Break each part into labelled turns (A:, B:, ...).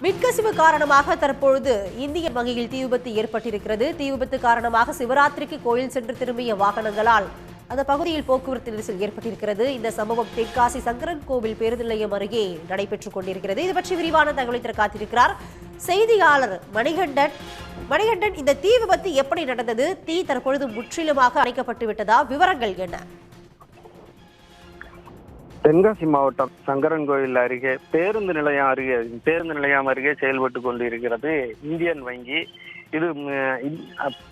A: மின்கசிவு காரணமாக தற்பொழுது இந்தியன் வங்கியில் தீ விபத்து ஏற்பட்டிருக்கிறது. தீ விபத்து காரணமாக சிவராத்திரிக்கு கோயில் சென்று திரும்பிய வாகனங்களால் அந்த பகுதியில் போக்குவரத்து நெரிசல் ஏற்பட்டிருக்கிறது. இந்த சம்பவம் தென்காசி சங்கரன் கோவில் பேருந்து நிலையம் அருகே நடைபெற்றுக் கொண்டிருக்கிறது. இது பற்றி விரிவான தகவலை தர காத்திருக்கிறார் செய்தியாளர் மணிகண்டன். மணிகண்டன், இந்த தீ விபத்து எப்படி நடந்தது? தீ தற்பொழுது முற்றிலுமாக அணைக்கப்பட்டு விட்டதா? விவரங்கள் என்ன?
B: தென்காசி மாவட்டம் சங்கரன் கோயில் அருகே பேருந்து நிலையம் அருகே செயல்பட்டு கொண்டிருக்கிறது இந்தியன் வங்கி. இது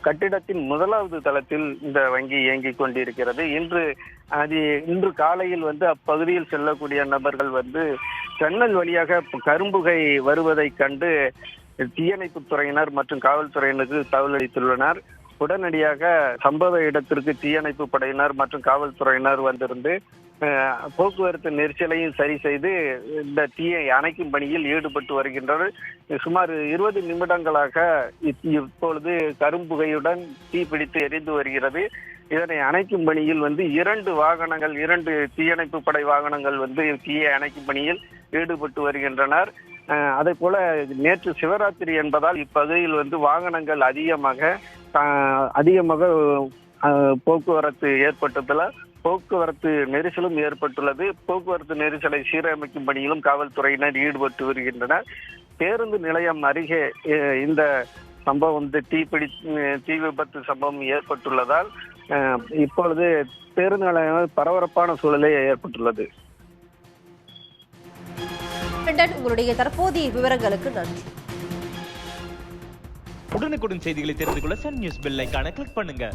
B: கட்டிடத்தின் முதலாவது தளத்தில் இந்த வங்கி இயங்கிக் கொண்டிருக்கிறது. இன்று காலையில் அப்பகுதியில் செல்லக்கூடிய நபர்கள் ஜன்னல் வழியாக கரும்புகை வருவதை கண்டு தீயணைப்பு துறையினர் மற்றும் காவல்துறையினருக்கு தகவல் அளித்துள்ளனர். உடனடியாக சம்பவ இடத்திற்கு தீயணைப்பு படையினர் மற்றும் காவல்துறையினர் வந்திருந்து போக்குவரத்து நெரிசலையும் சரி செய்து இந்த தீயை அணைக்கும் பணியில் ஈடுபட்டு வருகின்றனர். சுமார் 20 நிமிடங்களாக இப்பொழுது கரும்புகையுடன் தீப்பிடித்து எரிந்து வருகிறது. இதனை அணைக்கும் பணியில் 2 தீயணைப்பு படை வாகனங்கள் தீயை அணைக்கும் பணியில் ஈடுபட்டு வருகின்றனர். அதே போல நேற்று சிவராத்திரி என்பதால் இப்பகுதியில் வாகனங்கள் அதிகமாக போக்குவரத்து ஏற்பட்டதால் போக்குவரத்து நெரிசலும் ஏற்பட்டுள்ளது. போக்குவரத்து நெரிசலை சீரமைக்கும் பணியிலும் காவல்துறையினர் ஈடுபட்டு வருகின்றனர். பேருந்து நிலையம் அருகே இந்த சம்பவம் தீ விபத்து சம்பவம் ஏற்பட்டுள்ளதால் இப்பொழுது பேருந்து நிலையம் பரபரப்பான சூழலே ஏற்பட்டுள்ளது.
A: உங்களுடைய தற்போதைய விவரங்களுக்கு நன்றி.
C: உடனுக்குடன் செய்திகளை தெரிந்து கொள்ள சன் நியூஸ் பெல் ஐகானை கிளிக் பண்ணுங்க.